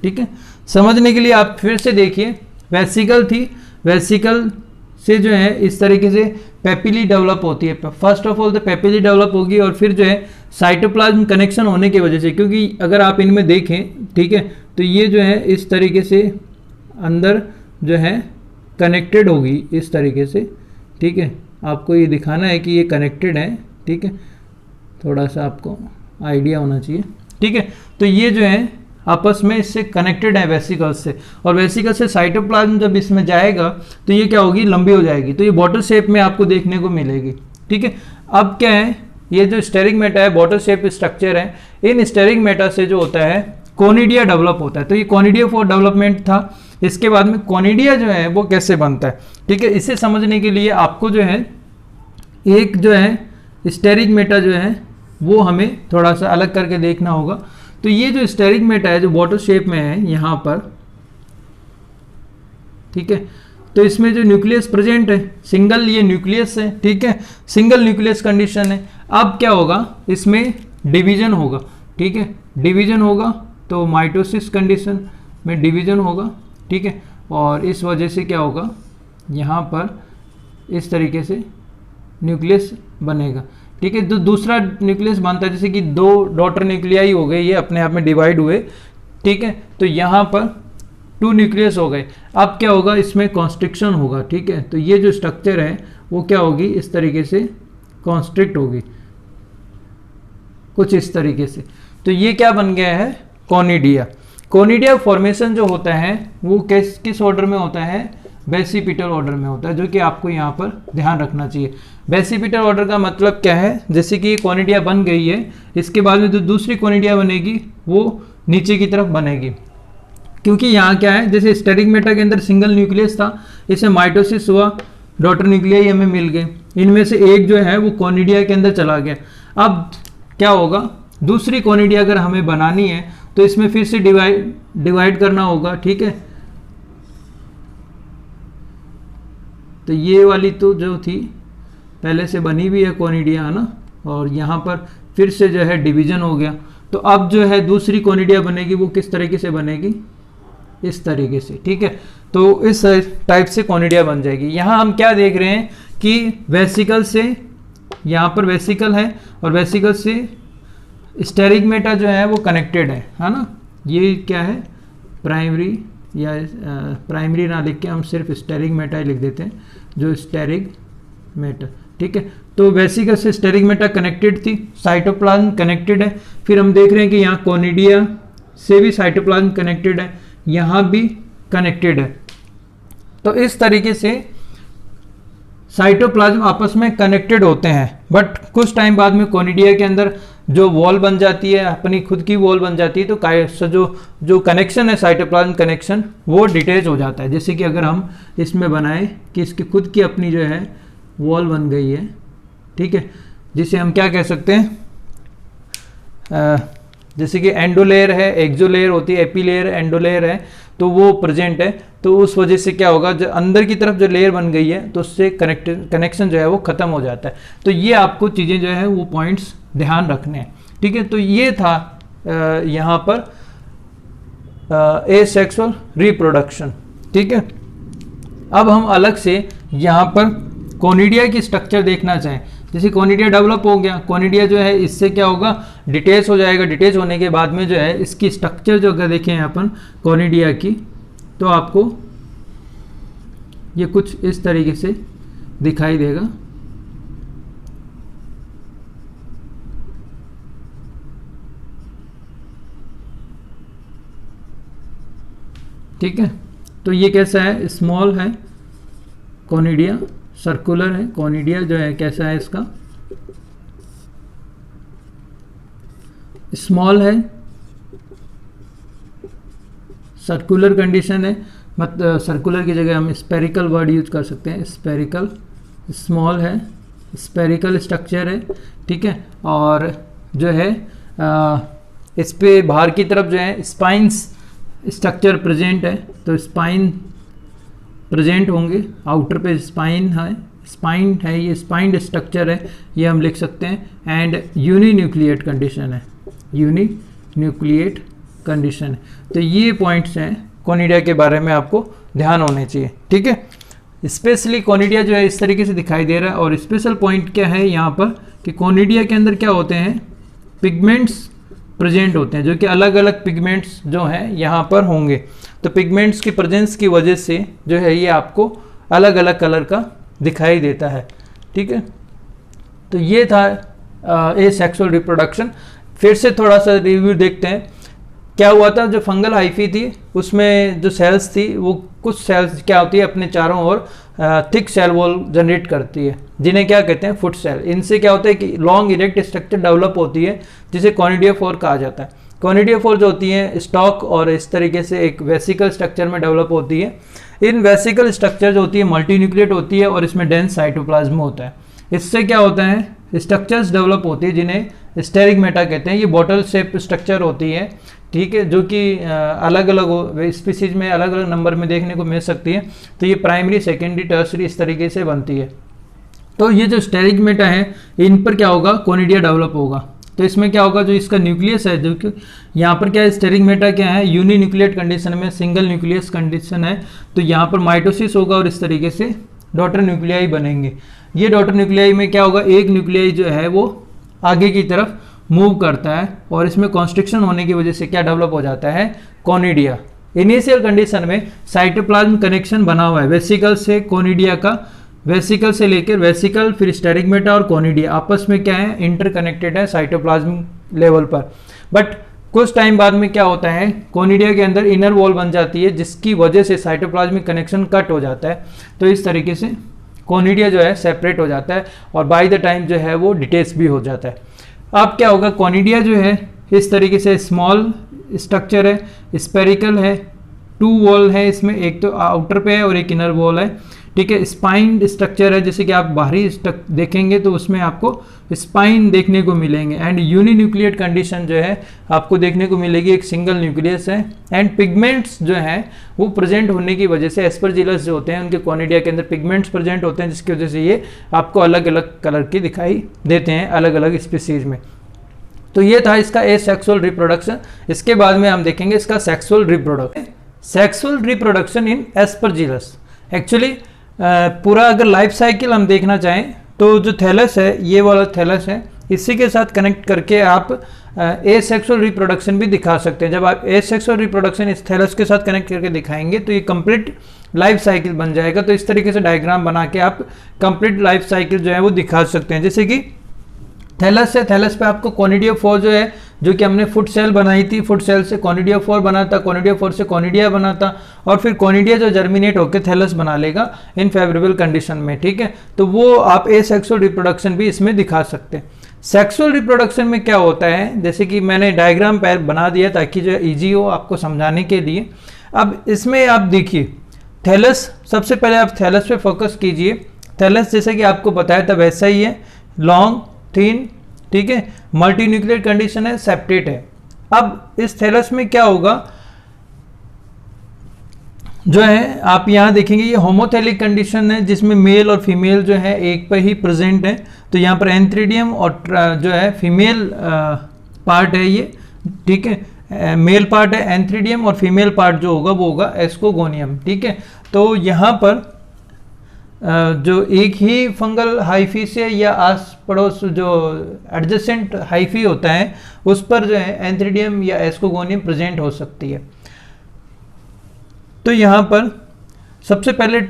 [SPEAKER 2] ठीक है। समझने के लिए आप फिर से देखिए, वेसिकल थी, वेसिकल से जो है इस तरीके से पेपिली डेवलप होती है। फर्स्ट ऑफ ऑल तो पेपिली डेवलप होगी, और फिर जो है साइटोप्लाज्म कनेक्शन होने की वजह से, क्योंकि अगर आप इनमें देखें, ठीक है, तो ये जो है इस तरीके से अंदर जो है कनेक्टेड होगी इस तरीके से, ठीक है। आपको ये दिखाना है कि ये कनेक्टेड है, ठीक है, थोड़ा सा आपको आइडिया होना चाहिए, ठीक है। तो ये जो है आपस में इससे कनेक्टेड है वेसिकल से, और वेसिकल से साइटोप्लाज्म जब इसमें जाएगा तो ये क्या होगी लंबी हो जाएगी, तो ये बॉटल शेप में आपको देखने को मिलेगी, ठीक है। अब क्या है, ये जो स्टेरिगमेटा है बॉटल शेप स्ट्रक्चर है, इन स्टेरिगमेटा से जो होता है कोनिडिया डेवलप होता है। तो ये कोनिडिया फॉर डेवलपमेंट था। इसके बाद में कोनिडिया जो है वो कैसे बनता है, ठीक है। इसे समझने के लिए आपको जो है एक जो है स्टेरिगमेटा जो है वो हमें थोड़ा सा अलग करके देखना होगा। तो ये जो स्टेरिगमेटा है जो बॉटल शेप में है यहाँ पर, ठीक है, तो इसमें जो न्यूक्लियस प्रेजेंट है सिंगल ये न्यूक्लियस है, ठीक है, सिंगल न्यूक्लियस कंडीशन है। अब क्या होगा, इसमें डिवीजन होगा, ठीक है, डिवीजन होगा तो माइटोसिस कंडीशन में डिवीजन होगा, ठीक है, और इस वजह से क्या होगा यहाँ पर इस तरीके से न्यूक्लियस बनेगा, ठीक है। तो दूसरा न्यूक्लियस बनता है, जैसे कि 2 डॉटर न्यूक्लियाई हो गए, ये अपने आप में डिवाइड हुए, ठीक है। तो यहाँ पर 2 न्यूक्लियस हो गए। अब क्या होगा, इसमें कॉन्स्ट्रिक्शन होगा, ठीक है। तो ये जो स्ट्रक्चर है वो क्या होगी, इस तरीके से कॉन्स्ट्रिक्ट होगी कुछ इस तरीके से। तो ये क्या बन गया है कोनिडिया। कोनिडिया फॉर्मेशन जो होता है वो किस ऑर्डर में होता है, बेसिपिटल ऑर्डर में होता है, जो कि आपको यहाँ पर ध्यान रखना चाहिए। बेसिपिटल ऑर्डर का मतलब क्या है, जैसे कि कोनिडिया बन गई है, इसके बाद में जो दूसरी कोनिडिया बनेगी वो नीचे की तरफ बनेगी, क्योंकि यहाँ क्या है, जैसे स्टेरिगमेटा के अंदर सिंगल न्यूक्लियस था, इसे माइटोसिस हुआ, डॉटर न्यूक्लियाई हमें मिल गए, इनमें से एक जो है वो कोनिडिया के अंदर चला गया। अब क्या होगा, दूसरी कोनिडिया अगर हमें बनानी है तो इसमें फिर से डिवाइड करना होगा, ठीक है। तो ये वाली तो जो थी पहले से बनी हुई है कोनिडिया, है ना, और यहाँ पर फिर से जो है डिवीजन हो गया। तो अब जो है दूसरी कोनिडिया बनेगी, वो किस तरीके से बनेगी, इस तरीके से, ठीक है। तो इस टाइप से कोनिडिया बन जाएगी। यहाँ हम क्या देख रहे हैं कि वेसिकल से, यहाँ पर वेसिकल है और वेसिकल से स्टेरिगमेटा जो है वो कनेक्टेड है ना। ये क्या है, प्राइमरी, या प्राइमरी ना लिख के हम सिर्फ स्टेरिगमेटा ही लिख देते हैं, जो स्टेरिगमेटा, ठीक है। तो वेसिकल से स्टेरिगमेटा कनेक्टेड थी, साइटोप्लाज्म कनेक्टेड है। फिर हम देख रहे हैं कि यहाँ कोनिडिया से भी साइटोप्लाज्म कनेक्टेड है, यहाँ भी कनेक्टेड है। तो इस तरीके से साइटोप्लाज्म आपस में कनेक्टेड होते हैं, बट कुछ टाइम बाद में कोनिडिया के अंदर जो वॉल बन जाती है, अपनी खुद की वॉल बन जाती है, तो जो कनेक्शन है साइटोप्लाज्म कनेक्शन, वो डिटेच हो जाता है। जैसे कि अगर हम इसमें बनाएं कि इसकी खुद की अपनी जो है वॉल बन गई है, ठीक है, जिसे हम क्या कह सकते हैं, जैसे कि एंडोलेयर है, एक्सोलेयर होती है, एपीलेयर, एंडोलेयर है, तो वो प्रेजेंट है। तो उस वजह से क्या होगा, जो अंदर की तरफ जो लेयर बन गई है तो उससे कनेक्शन जो है वो ख़त्म हो जाता है। तो ये आपको चीज़ें जो है वो पॉइंट्स ध्यान रखने हैं, ठीक है। तो ये था यहाँ पर एसेक्सुअल रिप्रोडक्शन, ठीक है। अब हम अलग से यहाँ पर कोनिडिया की स्ट्रक्चर देखना चाहें। जैसे कोनिडिया डेवलप हो गया, कोनिडिया जो है इससे क्या होगा, डिटेच हो जाएगा। डिटेच होने के बाद में जो है इसकी स्ट्रक्चर जो अगर देखें अपन कोनिडिया की, तो आपको ये कुछ इस तरीके से दिखाई देगा, ठीक है। तो ये कैसा है, स्मॉल है कोनिडिया, सर्कुलर है कोनिडिया जो है, कैसा है इसका, स्मॉल है, सर्कुलर कंडीशन है, मतलब सर्कुलर की जगह हम स्पेरिकल वर्ड यूज कर सकते हैं, स्पेरिकल, स्मॉल है, स्पेरिकल स्ट्रक्चर है, ठीक है। और जो है इस पे बाहर की तरफ जो है स्पाइंस स्ट्रक्चर प्रेजेंट है, तो स्पाइन प्रेजेंट होंगे, आउटर पे स्पाइन है, ये स्पाइंड स्ट्रक्चर है, ये हम लिख सकते हैं। एंड यूनिन्यूक्लिएट कंडीशन है, यूनिन्यूक्लिएट कंडीशन है। तो ये पॉइंट्स हैं कोनिडिया के बारे में आपको ध्यान होने चाहिए, ठीक है। स्पेशली कोनिडिया जो है इस तरीके से दिखाई दे रहा है। और स्पेशल पॉइंट क्या है यहाँ पर कि कोनिडिया के अंदर क्या होते हैं, पिगमेंट्स प्रेजेंट होते हैं, जो कि अलग अलग पिगमेंट्स जो हैं यहाँ पर होंगे। तो पिगमेंट्स की प्रेजेंस की वजह से जो है ये आपको अलग अलग कलर का दिखाई देता है, ठीक है। तो ये था एसेक्सुअल रिप्रोडक्शन। फिर से थोड़ा सा रिव्यू देखते हैं क्या हुआ था। जो फंगल हाइफी थी उसमें जो सेल्स थी, वो कुछ सेल्स क्या होती है अपने चारों ओर थिक सेल वॉल जनरेट करती है, जिन्हें क्या कहते हैं, फुट सेल। इनसे क्या होता है कि लॉन्ग इरेक्ट स्ट्रक्चर डेवलप होती है, जिसे कॉनिडियोफोर कहा जाता है। कॉनिडियोफोर जो होती है स्टॉक और इस तरीके से एक वेसिकल स्ट्रक्चर में डेवलप होती है। इन वेसिकल स्ट्रक्चर जो होती है मल्टीन्यूक्लिएट होती है और इसमें डेंस साइटोप्लाज्म होता है। इससे क्या होता है, स्ट्रक्चर्स डेवलप होती है जिन्हें स्टेरिगमेटा कहते हैं। ये बॉटल शेप स्ट्रक्चर होती है, ठीक है, जो कि अलग अलग स्पीसीज में अलग अलग नंबर में देखने को मिल सकती है। तो ये प्राइमरी, सेकेंडरी, टर्सरी इस तरीके से बनती है। तो ये जो स्टेरिगमेटा है इन पर क्या होगा, कोनिडिया डेवलप होगा। तो इसमें क्या होगा, जो इसका न्यूक्लियस है, जो कि यहाँ पर क्या है, स्टेरिगमेटा क्या है, यूनिन्यूक्लिएट कंडीशन में, सिंगल न्यूक्लियस कंडीशन है। तो यहाँ पर माइटोसिस होगा और इस तरीके से डॉटर न्यूक्लियाई बनेंगे। ये डॉटर न्यूक्लियाई में क्या होगा, एक न्यूक्लियाई जो है वो आगे की तरफ मूव करता है और इसमें कॉन्स्ट्रिक्शन होने की वजह से क्या डेवलप हो जाता है, कोनिडिया। इनिशियल कंडीशन में साइटोप्लाज्म कनेक्शन बना हुआ है वेसिकल से कोनिडिया का, वेसिकल से लेकर वेसिकल, फिर स्टेरिगमेटा और कोनिडिया आपस में क्या है, इंटरकनेक्टेड है साइटोप्लाज्म लेवल पर। बट कुछ टाइम बाद में क्या होता है, कोनिडिया के अंदर इनर वॉल बन जाती है, जिसकी वजह से साइटोप्लाज्मिक कनेक्शन कट हो जाता है। तो इस तरीके से कोनिडिया जो है सेपरेट हो जाता है और बाय द टाइम जो है वो डिटेच भी हो जाता है। अब क्या होगा, कोनिडिया जो है इस तरीके से स्मॉल स्ट्रक्चर है, स्पेरिकल है, 2 वॉल है इसमें, एक तो आउटर पे है और एक इनर वॉल है, ठीक है। स्पाइन स्ट्रक्चर है, जैसे कि आप बाहरी देखेंगे तो उसमें आपको स्पाइन देखने को मिलेंगे। एंड यूनिन्यूक्लिएट कंडीशन जो है आपको देखने को मिलेगी, एक सिंगल न्यूक्लियस है। एंड पिगमेंट्स जो हैं वो प्रेजेंट होने की वजह से एस्परजिलस जो होते हैं उनके कॉनिडिया के अंदर पिगमेंट्स प्रेजेंट होते हैं, जिसकी वजह से ये आपको अलग अलग कलर के दिखाई देते हैं अलग अलग स्पीसीज में। तो ये था इसका एसेक्सुअल रिप्रोडक्शन। इसके बाद में हम देखेंगे इसका sexual reproduction. Sexual reproduction in Aspergillus, actually पूरा अगर लाइफ साइकिल हम देखना चाहें तो जो थैलस है, ये वाला थैलस है, इसी के साथ कनेक्ट करके आप एसेक्सुअल रिप्रोडक्शन भी दिखा सकते हैं। जब आप एसेक्सुअल रिप्रोडक्शन इस थैलस के साथ कनेक्ट करके दिखाएंगे तो ये कंप्लीट लाइफ साइकिल बन जाएगा। तो इस तरीके से डायग्राम बना के आप कंप्लीट लाइफ साइकिल जो है वो दिखा सकते हैं। जैसे कि थैलस है, थैलस पे आपको कॉनिडियोफोर जो है, जो कि हमने फुट सेल बनाई थी, फुट सेल से कॉनिडियोफोर बना था, कॉनिडियोफोर से कॉनिडिया बना था, और फिर कॉनिडिया जो जर्मिनेट होकर थैलस बना लेगा इन फेवरेबल कंडीशन में, ठीक है। तो वो आप एसेक्सुअल रिप्रोडक्शन भी इसमें दिखा सकते हैं। सेक्सुअल रिप्रोडक्शन में क्या होता है, जैसे कि मैंने डायग्राम पैर बना दिया ताकि जो ईजी हो आपको समझाने के लिए। अब इसमें आप देखिए थैलस, सबसे पहले आप थैलस पे फोकस कीजिए। थैलस जैसे कि आपको बताया था वैसा ही है, लॉन्ग थिन, ठीक है, मल्टी न्यूक्लियर कंडीशन है, सेप्टेट है। अब इस थैलस में क्या होगा जो है, आप यहाँ देखेंगे ये होमोथैलिक कंडीशन है जिसमें मेल और फीमेल जो है एक पर ही प्रेजेंट है। तो यहाँ पर एंथ्रीडियम और जो है फीमेल पार्ट है ये, ठीक है, मेल पार्ट है एंथ्रीडियम और फीमेल पार्ट जो होगा वो होगा एस्कोगोनियम, ठीक है। तो यहाँ पर जो एक ही फंगल हाइफी से या आस पड़ोस जो एडजेसेंट हाइफी होता है उस पर जो है एंथ्रीडियम या एस्कोगोनियम प्रेजेंट हो सकती है। तो यहाँ पर सबसे पहले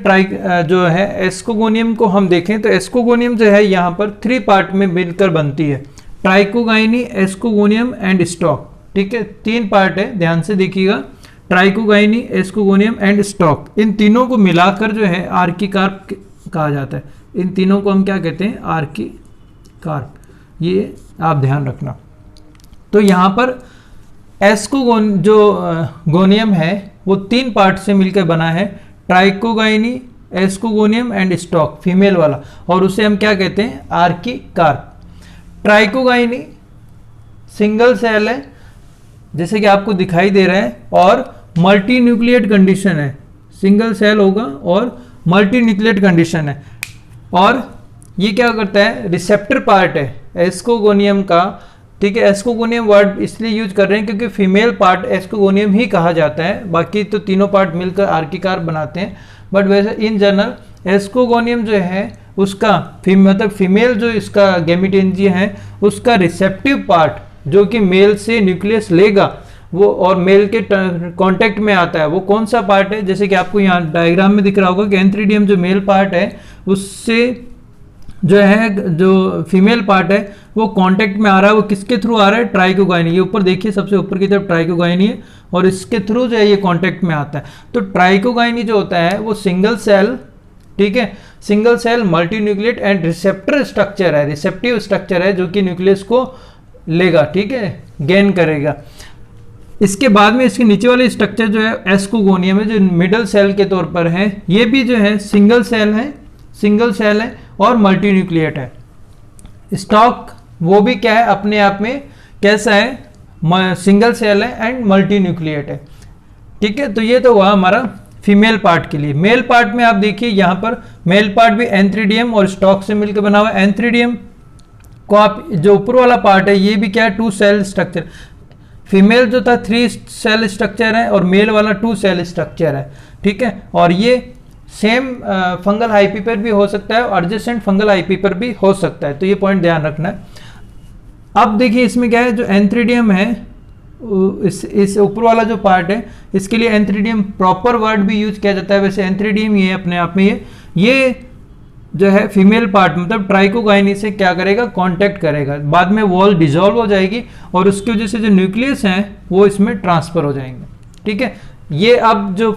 [SPEAKER 2] जो है एस्कोगोनियम को हम देखें तो एस्कोगोनियम जो है यहाँ पर 3 पार्ट में मिलकर बनती है, ट्राइकोगाइनी, एस्कोगोनियम एंड स्टॉक, ठीक है। 3 पार्ट है, ध्यान से देखिएगा, ट्राइकोगाइनी, एस्कोगोनियम एंड स्टॉक। इन तीनों को मिलाकर जो है आर्किकार्प कहा जाता है। इन तीनों को हम क्या कहते हैं, आर्किकार्प, ये आप ध्यान रखना। तो यहाँ पर गोनियम है वो 3 पार्ट से मिलकर बना है, ट्राइकोगाइनी, एस्कोगोनियम एंड स्टॉक, फीमेल वाला, और उसे हम क्या कहते हैं, आर्किकार्प। ट्राइकोगाइनी सिंगल सेल है जैसे कि आपको दिखाई दे रहा है, और मल्टी न्यूक्लिएट कंडीशन है, सिंगल सेल होगा और मल्टी न्यूक्लिएट कंडीशन है। और ये क्या करता है, रिसेप्टर पार्ट है एस्कोगोनियम का, ठीक है। एस्कोगोनियम वर्ड इसलिए यूज कर रहे हैं क्योंकि फीमेल पार्ट एस्कोगोनियम ही कहा जाता है, बाकी तो तीनों पार्ट मिलकर आर्किकार्प बनाते हैं। बट वैसे इन जनरल एस्कोगोनियम जो है उसका मतलब फीमेल जो इसका गैमेटेंजिया है उसका रिसेप्टिव पार्ट जो कि मेल से न्यूक्लियस लेगा वो और मेल के कांटेक्ट में आता है, वो कौन सा पार्ट है, जैसे कि आपको यहाँ डायग्राम में दिख रहा होगा कि एंथ्रीडियम जो मेल पार्ट है उससे जो है जो फीमेल पार्ट है वो कांटेक्ट में आ रहा है। वो किसके थ्रू आ रहा है, ट्राइकोगाइनी, ये ऊपर देखिए सबसे ऊपर की तरफ ट्राइकोगाइनी है और इसके थ्रू जो है ये कांटेक्ट में आता है। तो ट्राइकोगाइनी जो होता है वो सिंगल सेल, ठीक है, single cell multi nucleate and receptor structure है, रिसेप्टिव स्ट्रक्चर है जो कि न्यूक्लियस को लेगा, ठीक है, गेन करेगा। इसके बाद में इसके नीचे वाले स्ट्रक्चर जो है एस्कोगोनियम है जो मिडल सेल के तौर पर है, ये भी जो है सिंगल सेल है, सिंगल सेल है और मल्टी न्यूक्लिएट है। स्टॉक वो भी क्या है, अपने आप में कैसा है, सिंगल सेल है एंड मल्टी न्यूक्लिएट है, ठीक है। तो ये तो हुआ हमारा फीमेल पार्ट के लिए। मेल पार्ट में आप देखिए यहाँ पर मेल पार्ट भी एंथ्रीडियम और स्टॉक से मिलकर बना हुआ है। एंथ्रीडियम को आप जो ऊपर वाला पार्ट है ये भी क्या है, 2 सेल स्ट्रक्चर, फीमेल जो था 3 सेल स्ट्रक्चर है और मेल वाला 2 सेल स्ट्रक्चर है, ठीक है। और ये सेम फंगल हाइपी पर भी हो सकता है और एडजेसेंट फंगल हाइपी पर भी हो सकता है, तो ये पॉइंट ध्यान रखना है। अब देखिए इसमें क्या है, जो एंथ्रीडियम है इस ऊपर वाला जो पार्ट है इसके लिए एंथ्रीडियम प्रॉपर वर्ड भी यूज किया जाता है। वैसे एंथ्रीडियम ये अपने आप में ये जो है फीमेल पार्ट मतलब ट्राइकोगाइनी से क्या करेगा, कांटेक्ट करेगा, बाद में वॉल डिसॉल्व हो जाएगी और उसकी वजह से जो न्यूक्लियस हैं वो इसमें ट्रांसफर हो जाएंगे, ठीक है। ये अब जो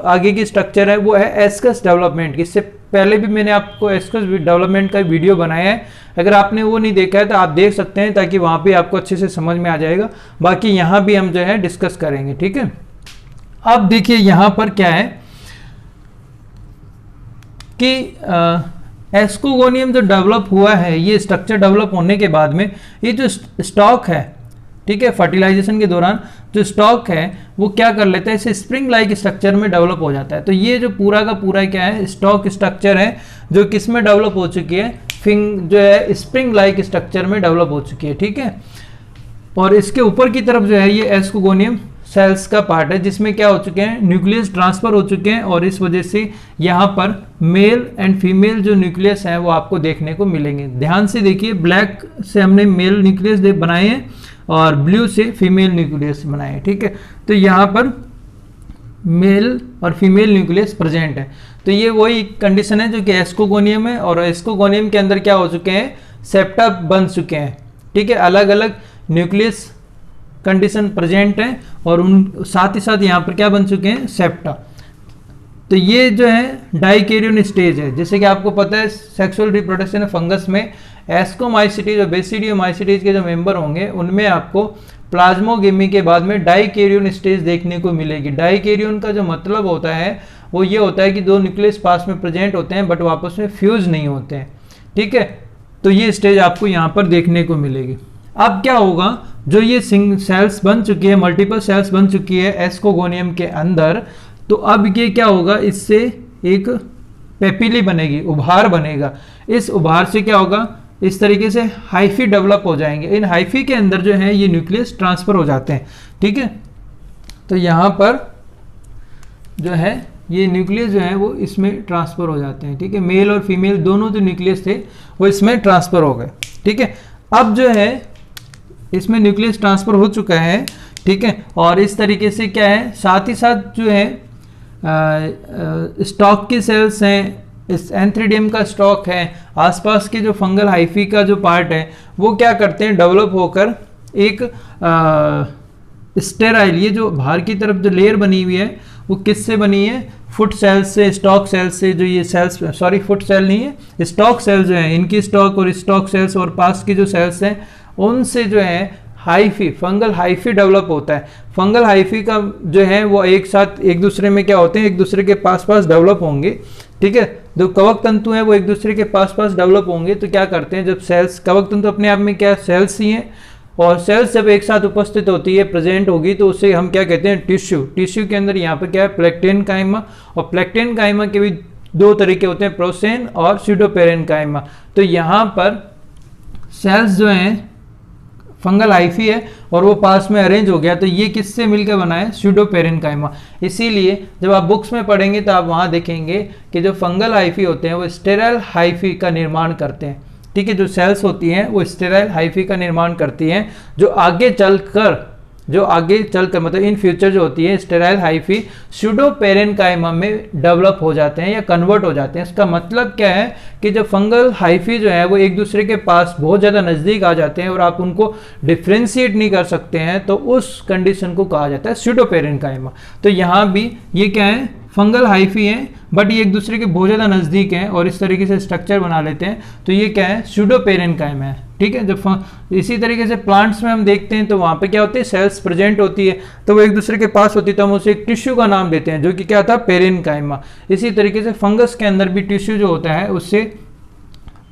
[SPEAKER 2] आगे की स्ट्रक्चर है वो है एस्कस डेवलपमेंट की। इससे पहले भी मैंने आपको एस्कस डेवलपमेंट का वीडियो बनाया है, अगर आपने वो नहीं देखा है तो आप देख सकते हैं ताकि वहाँ पे आपको अच्छे से समझ में आ जाएगा। बाकी यहाँ भी हम जो है डिस्कस करेंगे, ठीक है। अब देखिए यहाँ पर क्या है कि एस्कोगोनियम जो डेवलप हुआ है, ये स्ट्रक्चर डेवलप होने के बाद में ये जो स्टॉक है, ठीक है, फर्टिलाइजेशन के दौरान जो स्टॉक है वो क्या कर लेता है, इसे स्प्रिंग लाइक स्ट्रक्चर में डेवलप हो जाता है। तो ये जो पूरा का पूरा क्या है, स्टॉक स्ट्रक्चर है जो किस में डेवलप हो चुकी है, जो है स्प्रिंग लाइक स्ट्रक्चर में डेवलप हो चुकी है, ठीक है। और इसके ऊपर की तरफ जो है ये एस्कोगोनियम सेल्स का पार्ट है जिसमें क्या हो चुके हैं, न्यूक्लियस ट्रांसफर हो चुके हैं, और इस वजह से यहाँ पर मेल एंड फीमेल जो न्यूक्लियस हैं वो आपको देखने को मिलेंगे। ध्यान से देखिए, ब्लैक से हमने मेल न्यूक्लियस बनाए हैं और ब्लू से फीमेल न्यूक्लियस बनाए हैं, ठीक है। तो यहाँ पर मेल और फीमेल न्यूक्लियस प्रेजेंट है। तो ये वही कंडीशन है जो कि एस्कोगोनियम है, और एस्कोगोनियम के अंदर क्या हो चुके हैं, सेप्टा बन चुके हैं, ठीक है। अलग अलग न्यूक्लियस कंडीशन प्रेजेंट है और उन साथ ही साथ यहाँ पर क्या बन चुके हैं, सेप्टा। तो ये जो है डाइकैरियन स्टेज है। जैसे कि आपको पता है सेक्सुअल रिप्रोडक्शन है फंगस में, एस्कोमाइसिटीज और बेसिडियोमाइसिटीज के जो मेंबर होंगे उनमें आपको प्लाज्मोगेमी के बाद में डाइकैरियन स्टेज देखने को मिलेगी। डाइकैरियन का जो मतलब होता है वो ये होता है कि दो न्यूक्लियस पास में प्रेजेंट होते हैं बट वो आपस में फ्यूज नहीं होते हैं, ठीक है। तो ये स्टेज आपको यहाँ पर देखने को मिलेगी। अब क्या होगा, जो ये सेल्स बन चुकी है, मल्टीपल सेल्स बन चुकी है एस्कोगोनियम के अंदर, तो अब ये क्या होगा, इससे एक पेपिली बनेगी, उभार बनेगा। इस उभार से क्या होगा, इस तरीके से हाइफी डेवलप हो जाएंगे। इन हाइफी के अंदर जो है ये न्यूक्लियस ट्रांसफर हो जाते हैं, ठीक है। तो यहाँ पर जो है ये न्यूक्लियस जो है वो इसमें ट्रांसफर हो जाते हैं, ठीक है। मेल और फीमेल दोनों जो न्यूक्लियस थे वो इसमें ट्रांसफर हो गए, ठीक है। अब जो है इसमें न्यूक्लियस ट्रांसफर हो चुका है, ठीक है। और इस तरीके से क्या है, साथ ही साथ जो है स्टॉक की सेल्स हैं, इस एंथ्रीडियम का स्टॉक है, आसपास के जो फंगल हाइफी का जो पार्ट है वो क्या करते हैं, डेवलप होकर एक स्टेराइल, ये जो बाहर की तरफ जो लेयर बनी हुई है वो किससे बनी है, फुट सेल्स से, स्टॉक सेल्स से। जो ये सेल्स, सॉरी फुट सेल नहीं है, स्टॉक सेल्स जो है, इनकी स्टॉक और स्टॉक सेल्स और पास की जो सेल्स हैं उनसे जो है हाइफी, फंगल हाइफी डेवलप होता है। फंगल हाइफी का जो है वो एक साथ एक दूसरे में क्या होते हैं, एक दूसरे के पास पास डेवलप होंगे, ठीक है। जो कवक तंतु हैं वो एक दूसरे के पास पास डेवलप होंगे। तो क्या करते हैं, जब सेल्स, कवक तंतु अपने आप में क्या सेल्स ही हैं, और सेल्स जब एक साथ उपस्थित होती है, प्रेजेंट होगी, तो उसे हम क्या कहते हैं, टिश्यू। टिश्यू के अंदर यहाँ पर क्या है, प्लेक्टेनकाइमा, और प्लेक्टेनकाइमा के भी दो तरीके होते हैं, प्रोसेन और स्यूडोपेरेनकाइमा। तो यहाँ पर सेल्स जो हैं फंगल हाइफी है और वो पास में अरेंज हो गया, तो ये किससे मिलकर बना है, स्यूडोपेरेनकाइमा। इसीलिए जब आप बुक्स में पढ़ेंगे तो आप वहाँ देखेंगे कि जो फंगल हाइफी होते हैं वो स्टेराइल हाइफी का निर्माण करते हैं, ठीक है। जो सेल्स होती हैं वो स्टेराइल हाइफी का निर्माण करती हैं, जो आगे चलकर मतलब इन फ्यूचर जो होती है स्टेराइल हाइफी स्यूडोपेरेनकाइमा में डेवलप हो जाते हैं या कन्वर्ट हो जाते हैं। इसका मतलब क्या है कि जब फंगल हाइफी जो है वो एक दूसरे के पास बहुत ज़्यादा नज़दीक आ जाते हैं और आप उनको डिफ्रेंशिएट नहीं कर सकते हैं, तो उस कंडीशन को कहा जाता है स्यूडोपेरेनकाइमा। तो यहाँ भी ये क्या है, फंगल हाइफी हैं बट ये एक दूसरे के बहुत ज़्यादा नज़दीक हैं और इस तरीके से स्ट्रक्चर बना लेते हैं, तो ये क्या है, स्यूडोपेरेनकाइमा है, ठीक है। जब इसी तरीके से प्लांट्स में हम देखते हैं तो वहाँ पे क्या होते हैं, सेल्स प्रेजेंट होती है, तो वो एक दूसरे के पास होती है, तो हम उसे एक टिश्यू का नाम देते हैं जो कि क्या था, पेरेनकाइमा। इसी तरीके से फंगस के अंदर भी टिश्यू जो होता है उससे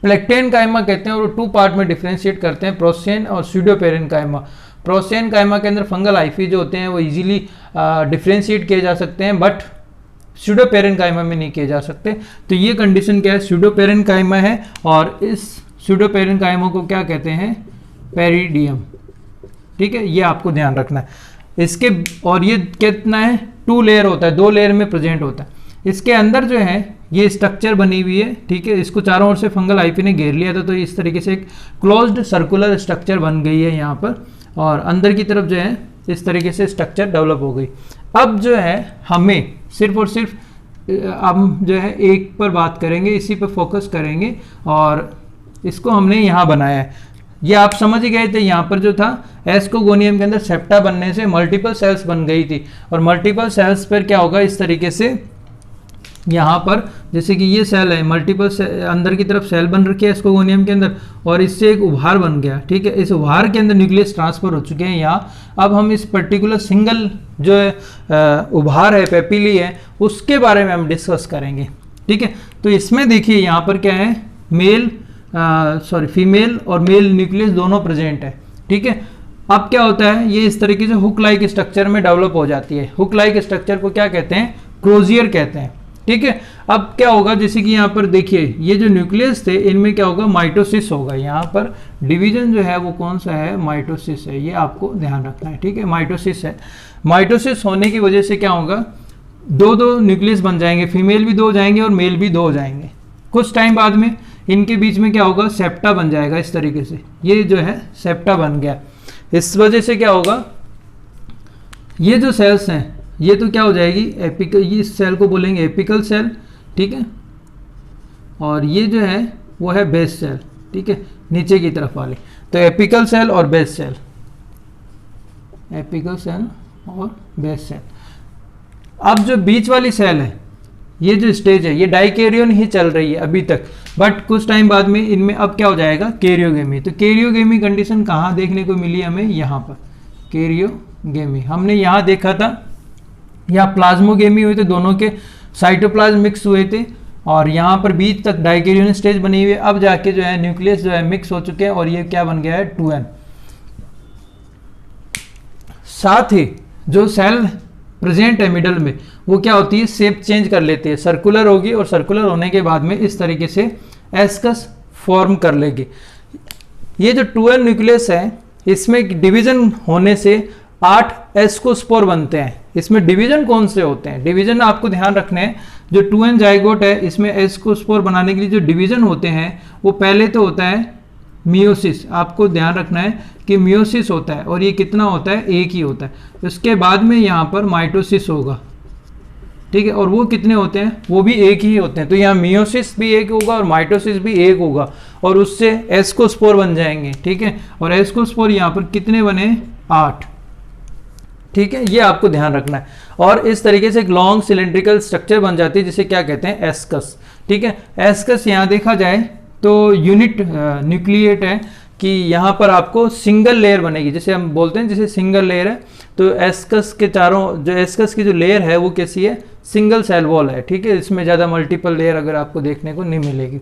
[SPEAKER 2] प्लेक्टेनकाइमा कहते हैं, और टू पार्ट में डिफ्रेंशिएट करते हैं, प्रोसेन और स्यूडोपेरेनकाइमा। प्रोसेनकाइमा के अंदर फंगल हाइफी जो होते हैं वो इजीली डिफ्रेंशिएट किए जा सकते हैं, बट स्यूडोपेरेनकाइमा में नहीं किए जा सकते। तो ये कंडीशन क्या है, स्यूडोपेरेनकाइमा है, और इस स्यूडोपेरेनकाइमा को क्या कहते हैं, पेरिडियम, ठीक है। ये आपको ध्यान रखना है इसके। और ये कितना है, 2 लेयर होता है, 2 लेयर में प्रेजेंट होता है। इसके अंदर जो है ये स्ट्रक्चर बनी हुई है, ठीक है। इसको चारों ओर से फंगल हाइफी ने घेर लिया था, तो इस तरीके से एक क्लोज्ड सर्कुलर स्ट्रक्चर बन गई है यहाँ पर, और अंदर की तरफ जो है इस तरीके से स्ट्रक्चर डेवलप हो गई। अब जो है हमें सिर्फ और सिर्फ हम जो है एक पर बात करेंगे, इसी पर फोकस करेंगे, और इसको हमने यहाँ बनाया है। ये आप समझ गए थे, यहाँ पर जो था एस्कोगोनियम के अंदर सेप्टा बनने से मल्टीपल सेल्स बन गई थी, और मल्टीपल सेल्स पर क्या होगा, इस तरीके से यहाँ पर जैसे कि ये सेल है, मल्टीपल अंदर की तरफ सेल बन रखी है एस्कोगोनियम के अंदर, और इससे एक उभार बन गया, ठीक है। इस उभार के अंदर न्यूक्लियस ट्रांसफर हो चुके हैं यहाँ। अब हम इस पर्टिकुलर सिंगल जो है उभार है, पेपिली है, उसके बारे में हम डिस्कस करेंगे, ठीक है। तो इसमें देखिए यहाँ पर क्या है, फीमेल और मेल न्यूक्लियस दोनों प्रेजेंट है, ठीक है। अब क्या होता है, ये इस तरीके से हुक लाइक स्ट्रक्चर में डेवलप हो जाती है। हुक लाइक स्ट्रक्चर को क्या कहते हैं, क्रोजियर कहते हैं, ठीक है। अब क्या होगा, जैसे कि यहाँ पर देखिए ये जो न्यूक्लियस थे इनमें क्या होगा, माइटोसिस होगा। यहाँ पर डिवीजन जो है वो कौन सा है, माइटोसिस है, ये आपको ध्यान रखना है, ठीक है। माइटोसिस है। माइटोसिस होने की वजह से क्या होगा, दो न्यूक्लियस बन जाएंगे, फीमेल भी 2 हो जाएंगे और मेल भी 2 हो जाएंगे। कुछ टाइम बाद में इनके बीच में क्या होगा, सेप्टा बन जाएगा इस तरीके से, ये जो है सेप्टा बन गया। इस वजह से क्या होगा, ये जो सेल्स हैं ये तो क्या हो जाएगी एपिकल, ये इस सेल को बोलेंगे एपिकल सेल, ठीक है। और ये जो है वो है बेस सेल, ठीक है, नीचे की तरफ वाली। तो एपिकल सेल और बेस सेल, एपिकल सेल और बेस सेल। अब जो बीच वाली सेल है, ये जो स्टेज है, ये डाइकैरियन ही चल रही है अभी तक, बट कुछ टाइम बाद में इनमें अब क्या हो जाएगा, कैरियोगेमी। तो कैरियोगेमी कंडीशन कहाँ देखने को मिली हमें, यहाँ पर कैरियोगेमी हमने यहाँ देखा था, या प्लाज्मोगेमी हुए थे, दोनों के साइटोप्लाज्म मिक्स हुए थे, और यहाँ पर बीच तक डाइकैरियन स्टेज बनी हुई है। अब जाके जो है न्यूक्लियस जो है मिक्स हो चुके हैं और ये क्या बन गया है, 2n। साथ ही जो सेल प्रेजेंट है मिडल में, वो क्या होती है, शेप चेंज कर लेती है, सर्कुलर होगी, और सर्कुलर होने के बाद में इस तरीके से एस्कस फॉर्म कर लेगी। ये जो 2n न्यूक्लियस है, इसमें डिवीजन होने से 8 एस्कोस्पोर बनते हैं। इसमें डिवीजन कौन से होते हैं, डिवीजन आपको ध्यान रखने हैं। जो 2n जाइगोट है, इसमें एस्कोस्पोर बनाने के लिए जो डिवीजन होते हैं, वो पहले तो होता है मियोसिस। आपको ध्यान रखना है कि मियोसिस होता है, और ये कितना होता है, एक ही होता है। उसके बाद में यहाँ पर माइटोसिस होगा, ठीक है, और वो कितने होते हैं, वो भी एक ही होते हैं। तो यहाँ मियोसिस भी एक होगा और माइटोसिस भी एक होगा, और उससे एस्कोस्पोर बन जाएंगे, ठीक है। और एस्कोस्पोर यहाँ पर कितने बने, 8, ठीक है, ये आपको ध्यान रखना है। और इस तरीके से एक लॉन्ग सिलेंड्रिकल स्ट्रक्चर बन जाती है, जिसे क्या कहते हैं, एस्कस, ठीक है। एस्कस यहाँ देखा जाए तो यूनिट न्यूक्लिएट है कि यहाँ पर आपको सिंगल लेयर बनेगी, जैसे हम बोलते हैं जैसे सिंगल लेयर है, तो एस्कस के चारों, जो एस्कस की जो लेयर है वो कैसी है, सिंगल सेल वॉल है, ठीक है। इसमें ज़्यादा मल्टीपल लेयर अगर आपको देखने को नहीं मिलेगी।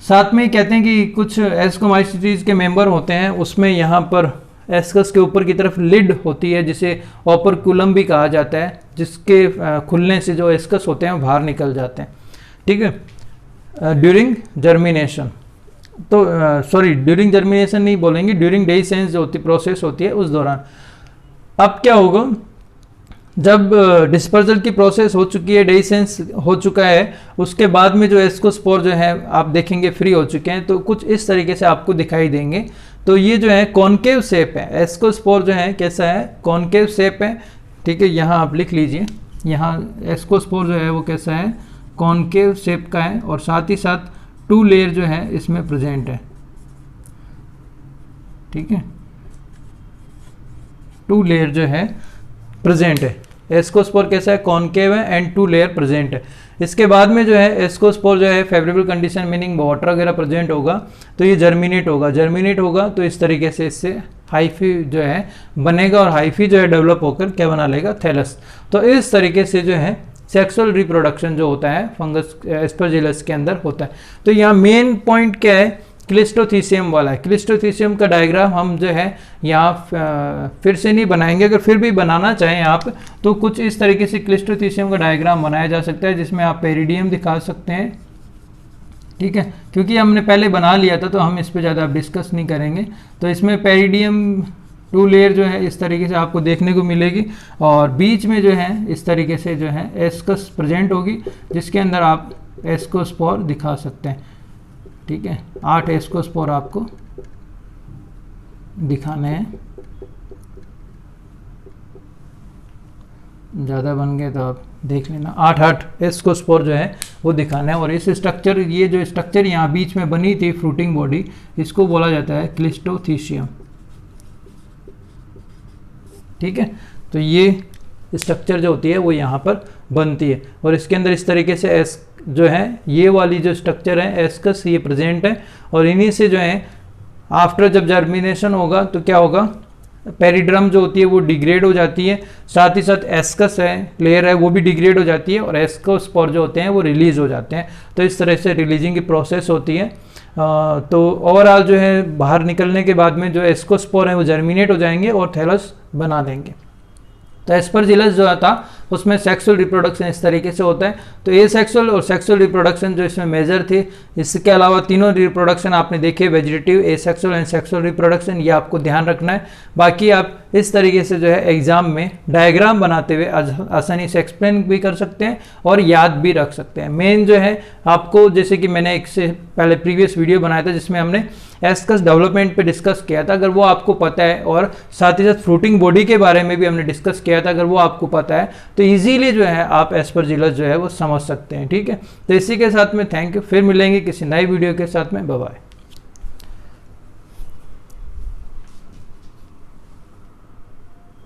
[SPEAKER 2] साथ में कहते हैं कि कुछ एस्कोमाइसीटीज के मेंबर होते हैं, उसमें यहाँ पर एस्कस के ऊपर की तरफ लिड होती है, जिसे ओपरकुलम भी कहा जाता है, जिसके खुलने से जो एस्कस होते हैं बाहर निकल जाते हैं, ठीक है। ड्यूरिंग जर्मिनेशन, तो सॉरी ड्यूरिंग जर्मिनेशन नहीं बोलेंगे, ड्यूरिंग डेhiscence जो होती प्रोसेस होती है उस दौरान। अब क्या होगा, जब डिस्पर्जल की प्रोसेस हो चुकी है, डेhiscence हो चुका है, उसके बाद में जो एस्कोस्पोर जो है आप देखेंगे फ्री हो चुके हैं, तो कुछ इस तरीके से आपको दिखाई देंगे। तो ये जो है कॉनकेव शेप है, एस्कोस्पोर जो है कैसा है, कॉनकेव शेप है, ठीक है। यहाँ आप लिख लीजिए, यहाँ एस्कोस्पोर जो है वो कैसा है, कॉनकेव शेप का है, और साथ ही साथ 2 लेयर जो है इसमें प्रेजेंट है, ठीक है। 2 लेयर जो है प्रेजेंट है। एस्कोस्पोर कैसा है, कॉनकेव है एंड 2 लेयर प्रेजेंट है। इसके बाद में जो है एस्कोस्पोर जो है फेवरेबल कंडीशन मीनिंग वाटर वगैरह प्रेजेंट होगा, तो ये जर्मिनेट होगा, तो इस तरीके से इससे हाइफी जो है बनेगा, और हाइफी जो है डेवलप होकर क्या बना लेगा, थैलस। तो इस तरीके से जो है सेक्सुअल रिप्रोडक्शन जो होता है फंगस एस्परजिलस के अंदर होता है। तो यहाँ मेन पॉइंट क्या है, क्लिस्टोथीसियम वाला है। क्लिस्टोथीसियम का डायग्राम हम जो है यहाँ फिर से नहीं बनाएंगे, अगर फिर भी बनाना चाहें आप तो कुछ इस तरीके से क्लिस्टोथीसियम का डायग्राम बनाया जा सकता है, जिसमें आप पेरिडियम दिखा सकते हैं, ठीक है। क्योंकि हमने पहले बना लिया था तो हम इस पर ज़्यादा डिस्कस नहीं करेंगे। तो इसमें पेरिडियम 2 लेयर जो है इस तरीके से आपको देखने को मिलेगी, और बीच में जो है इस तरीके से जो है एस्कस प्रेजेंट होगी, जिसके अंदर आप एस्कोस्पोर दिखा सकते हैं, ठीक है। 8 एस्कोस्पोर आपको दिखाने हैं, ज़्यादा बन गए तो आप देख लेना। 8 एस्कोस्पोर जो है वो दिखाना है। और इस स्ट्रक्चर, ये जो स्ट्रक्चर यहाँ बीच में बनी थी फ्रूटिंग बॉडी, इसको बोला जाता है क्लिस्टोथीसियम, ठीक है। तो ये स्ट्रक्चर जो होती है वो यहाँ पर बनती है। और इसके अंदर इस तरीके से एस जो है ये वाली जो स्ट्रक्चर है एस्कस ये प्रेजेंट है, और इन्हीं से जो है आफ्टर जब जर्मिनेशन होगा तो क्या होगा, पेरिड्रम जो होती है वो डिग्रेड हो जाती है, साथ ही साथ एस्कस है लेयर है वो भी डिग्रेड हो जाती है, और एस्कोस्पोर जो होते हैं वो रिलीज हो जाते हैं। तो इस तरह से रिलीजिंग की प्रोसेस होती है। तो ओवरऑल जो है बाहर निकलने के बाद में जो एस्कोस्पोर है वो जर्मिनेट हो जाएंगे और थैलस बना देंगे। तो एस्परजिलस जो था उसमें सेक्सुअल रिप्रोडक्शन इस तरीके से होता है। तो ए सेक्सुअल और सेक्सुअल रिप्रोडक्शन जो इसमें मेजर थे, इसके अलावा तीनों रिप्रोडक्शन आपने देखे, vegetative, A sexual and sexual reproduction, ये आपको ध्यान रखना है। बाकी आप इस तरीके से जो है एग्जाम में डायग्राम बनाते हुए आसानी से एक्सप्लेन भी कर सकते हैं और याद भी रख सकते हैं। मेन जो है आपको, जैसे कि मैंने एक से पहले प्रीवियस वीडियो बनाया था जिसमें हमने एस्कस डेवलपमेंट पे डिस्कस किया था, अगर वो आपको पता है, और साथ ही साथ फ्रूटिंग बॉडी के बारे में भी हमने डिस्कस किया था, अगर वो आपको पता है तो इजीली जो है आप एस्परजिलस जो है वो समझ सकते हैं। ठीक है, तो इसी के साथ में थैंक यू, फिर मिलेंगे किसी नए वीडियो के साथ में, बाय बाय।